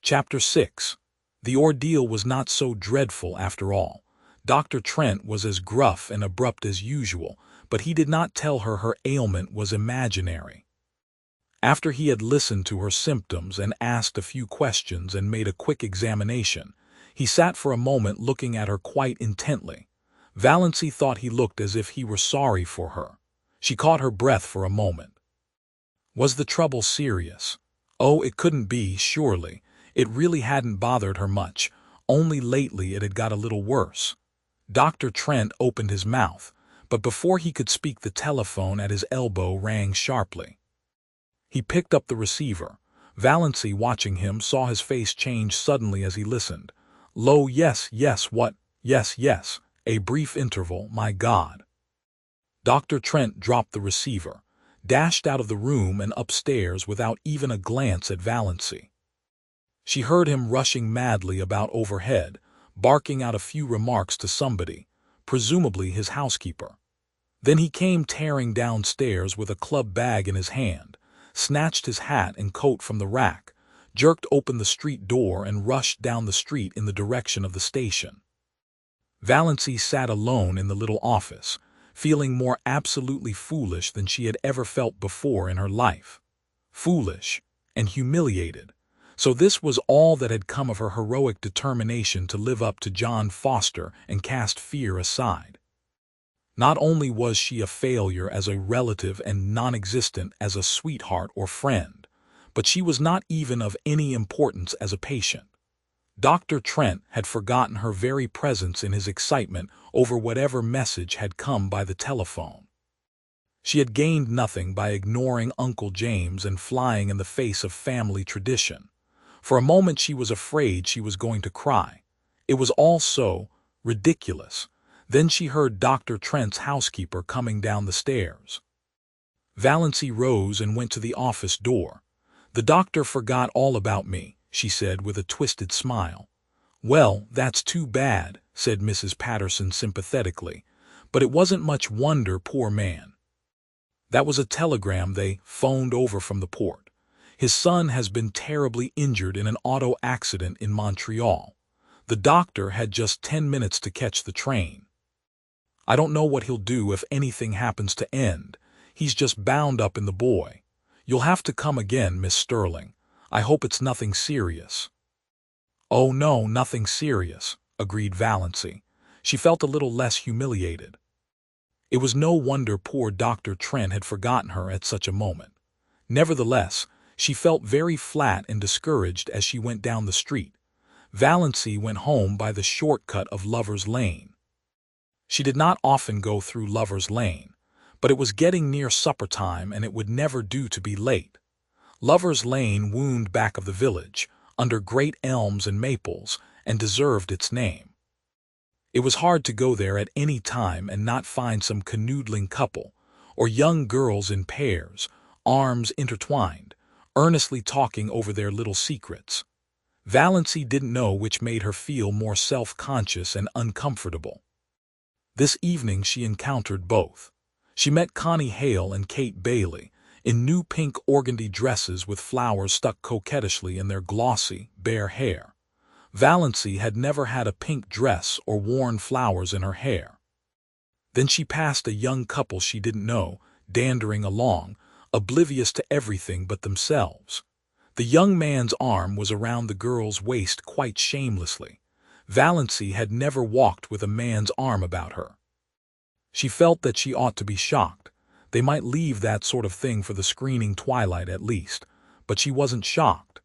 Chapter 6. The ordeal was not so dreadful after all. Dr. Trent was as gruff and abrupt as usual, but he did not tell her her ailment was imaginary. After he had listened to her symptoms and asked a few questions and made a quick examination, he sat for a moment looking at her quite intently. Valency thought he looked as if he were sorry for her. She caught her breath for a moment. Was the trouble serious? Oh, it couldn't be, surely. It really hadn't bothered her much, only lately it had got a little worse. Dr. Trent opened his mouth, but before he could speak the telephone at his elbow rang sharply. He picked up the receiver. Valency, watching him, saw his face change suddenly as he listened. Low, yes, what? Yes. A brief interval, my God. Dr. Trent dropped the receiver, dashed out of the room and upstairs without even a glance at Valency. She heard him rushing madly about overhead, barking out a few remarks to somebody, presumably his housekeeper. Then he came tearing downstairs with a club bag in his hand, snatched his hat and coat from the rack, jerked open the street door and rushed down the street in the direction of the station. Valency sat alone in the little office, feeling more absolutely foolish than she had ever felt before in her life. Foolish and humiliated. So this was all that had come of her heroic determination to live up to John Foster and cast fear aside. Not only was she a failure as a relative and non-existent as a sweetheart or friend, but she was not even of any importance as a patient. Dr. Trent had forgotten her very presence in his excitement over whatever message had come by the telephone. She had gained nothing by ignoring Uncle James and flying in the face of family tradition. For a moment she was afraid she was going to cry. It was all so ridiculous. Then she heard Dr. Trent's housekeeper coming down the stairs. Valency rose and went to the office door. "The doctor forgot all about me," she said with a twisted smile. "Well, that's too bad," said Mrs. Patterson sympathetically, "but it wasn't much wonder, poor man. That was a telegram they phoned over from the port. His son has been terribly injured in an auto accident in Montreal. The doctor had just 10 minutes to catch the train. I don't know what he'll do if anything happens to end. He's just bound up in the boy. You'll have to come again, Miss Sterling. I hope it's nothing serious." "Oh no, nothing serious," agreed Valency. She felt a little less humiliated. It was no wonder poor Dr. Trent had forgotten her at such a moment. Nevertheless, she felt very flat and discouraged as she went down the street. Valency went home by the shortcut of Lover's Lane. She did not often go through Lover's Lane, but it was getting near supper time and it would never do to be late. Lover's Lane wound back of the village, under great elms and maples, and deserved its name. It was hard to go there at any time and not find some canoodling couple, or young girls in pairs, arms intertwined, earnestly talking over their little secrets. Valency didn't know which made her feel more self-conscious and uncomfortable. This evening she encountered both. She met Connie Hale and Kate Bailey, in new pink organdy dresses with flowers stuck coquettishly in their glossy, bare hair. Valency had never had a pink dress or worn flowers in her hair. Then she passed a young couple she didn't know, dandering along, oblivious to everything but themselves. The young man's arm was around the girl's waist quite shamelessly. Valency had never walked with a man's arm about her. She felt that she ought to be shocked. They might leave that sort of thing for the screening twilight at least, but she wasn't shocked.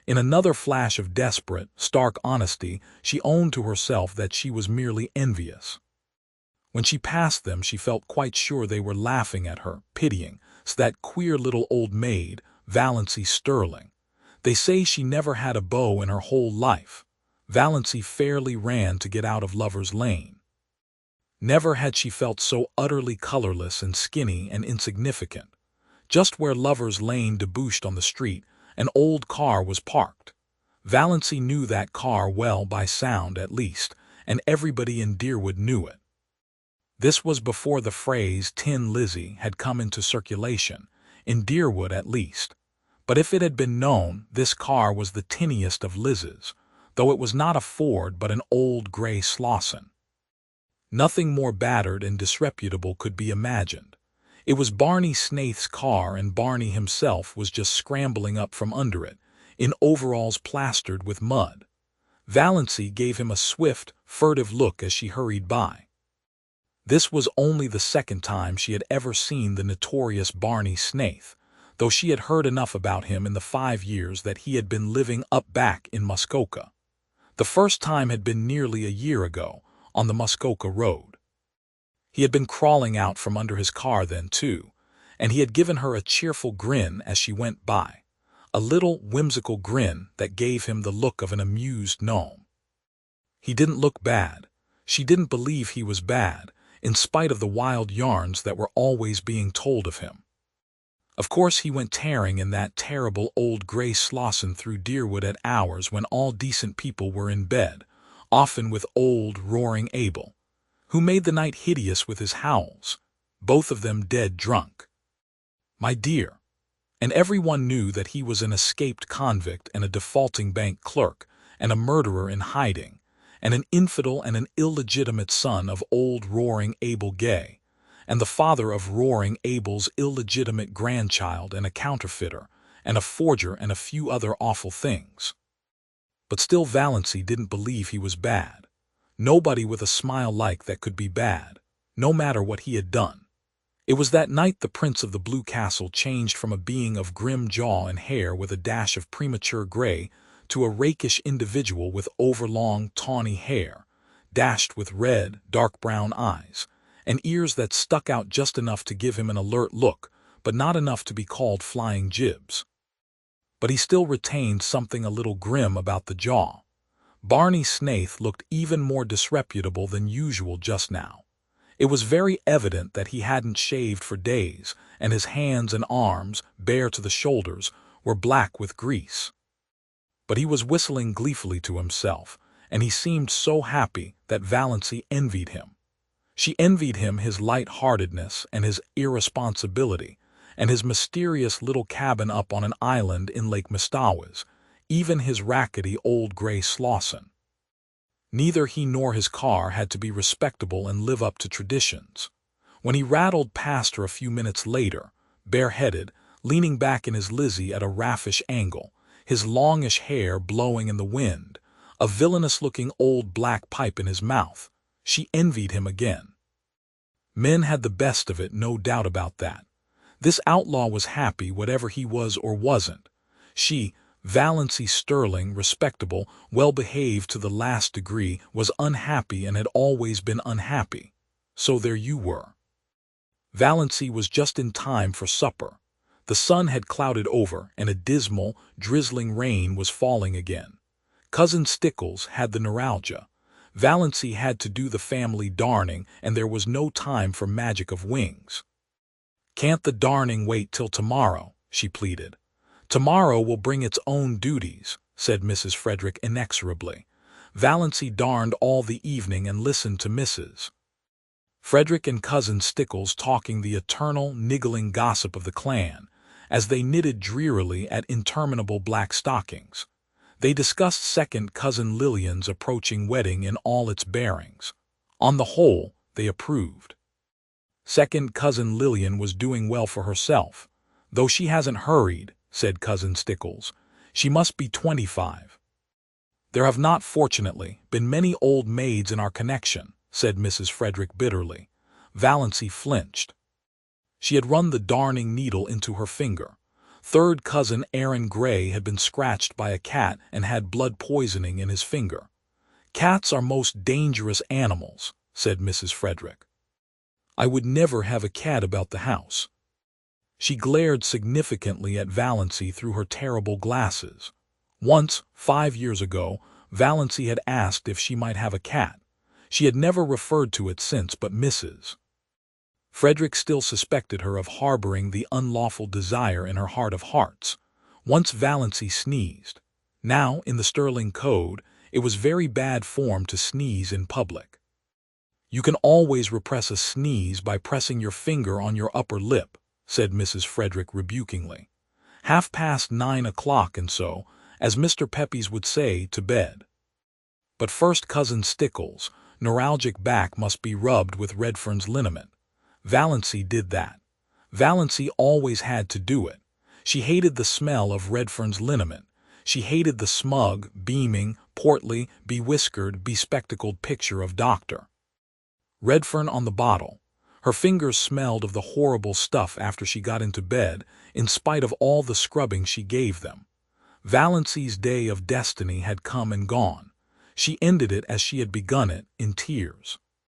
In another flash of desperate, stark honesty, she owned to herself that she was merely envious. When she passed them, she felt quite sure they were laughing at her, pitying, "So that queer little old maid, Valency Sterling. They say she never had a beau in her whole life." Valency fairly ran to get out of Lover's Lane. Never had she felt so utterly colorless and skinny and insignificant. Just where Lover's Lane debouched on the street, an old car was parked. Valency knew that car well by sound at least, and everybody in Deerwood knew it. This was before the phrase Tin Lizzie had come into circulation, in Deerwood at least. But if it had been known, this car was the tiniest of Liz's, though it was not a Ford but an old gray Slauson. Nothing more battered and disreputable could be imagined. It was Barney Snaith's car, and Barney himself was just scrambling up from under it, in overalls plastered with mud. Valancy gave him a swift, furtive look as she hurried by. This was only the second time she had ever seen the notorious Barney Snaith, though she had heard enough about him in the 5 years that he had been living up back in Muskoka. The first time had been nearly a year ago, on the Muskoka Road. He had been crawling out from under his car then, too, and he had given her a cheerful grin as she went by, a little whimsical grin that gave him the look of an amused gnome. He didn't look bad. She didn't believe he was bad, in spite of the wild yarns that were always being told of him. Of course he went tearing in that terrible old gray Slauson through Deerwood at hours when all decent people were in bed, often with old roaring Abel, who made the night hideous with his howls, both of them dead drunk. My dear. And everyone knew that he was an escaped convict and a defaulting bank clerk and a murderer in hiding, and an infidel and an illegitimate son of old roaring Abel Gay, and the father of roaring Abel's illegitimate grandchild and a counterfeiter, and a forger and a few other awful things. But still Valancy didn't believe he was bad. Nobody with a smile like that could be bad, no matter what he had done. It was that night the Prince of the Blue Castle changed from a being of grim jaw and hair with a dash of premature gray to a rakish individual with overlong, tawny hair, dashed with red, dark brown eyes, and ears that stuck out just enough to give him an alert look, but not enough to be called flying jibs. But he still retained something a little grim about the jaw. Barney Snaith looked even more disreputable than usual just now. It was very evident that he hadn't shaved for days, and his hands and arms, bare to the shoulders, were black with grease. But he was whistling gleefully to himself, and he seemed so happy that Valancy envied him. She envied him his light-heartedness and his irresponsibility, and his mysterious little cabin up on an island in Lake Mistawis, even his rackety old gray Slauson. Neither he nor his car had to be respectable and live up to traditions. When he rattled past her a few minutes later, bareheaded, leaning back in his Lizzie at a raffish angle, his longish hair blowing in the wind, a villainous-looking old black pipe in his mouth, she envied him again. Men had the best of it, no doubt about that. This outlaw was happy whatever he was or wasn't. She, Valancy Sterling, respectable, well-behaved to the last degree, was unhappy and had always been unhappy. So there you were. Valancy was just in time for supper. The sun had clouded over, and a dismal, drizzling rain was falling again. Cousin Stickles had the neuralgia. Valancy had to do the family darning, and there was no time for magic of wings. "Can't the darning wait till tomorrow?" she pleaded. "Tomorrow will bring its own duties," said Mrs. Frederick inexorably. Valancy darned all the evening and listened to Mrs. Frederick and Cousin Stickles talking the eternal, niggling gossip of the clan, as they knitted drearily at interminable black stockings. They discussed second Cousin Lillian's approaching wedding in all its bearings. On the whole, they approved. Second Cousin Lillian was doing well for herself. "Though she hasn't hurried," said Cousin Stickles. "She must be 25. "There have not, fortunately, been many old maids in our connection," said Mrs. Frederick bitterly. Valancy flinched. She had run the darning needle into her finger. Third Cousin Aaron Gray had been scratched by a cat and had blood poisoning in his finger. "Cats are most dangerous animals," said Mrs. Frederick. "I would never have a cat about the house." She glared significantly at Valancy through her terrible glasses. Once, 5 years ago, Valancy had asked if she might have a cat. She had never referred to it since, but Mrs. Frederick still suspected her of harboring the unlawful desire in her heart of hearts. Once Valancy sneezed. Now, in the Sterling Code, it was very bad form to sneeze in public. "You can always repress a sneeze by pressing your finger on your upper lip," said Mrs. Frederick rebukingly. 9:30 and so, as Mr. Pepys would say, to bed. But first Cousin Stickles' neuralgic back must be rubbed with Redfern's liniment. Valancy did that. Valancy always had to do it. She hated the smell of Redfern's liniment. She hated the smug, beaming, portly, bewhiskered, bespectacled picture of Dr. Redfern on the bottle. Her fingers smelled of the horrible stuff after she got into bed, in spite of all the scrubbing she gave them. Valancy's day of destiny had come and gone. She ended it as she had begun it, in tears.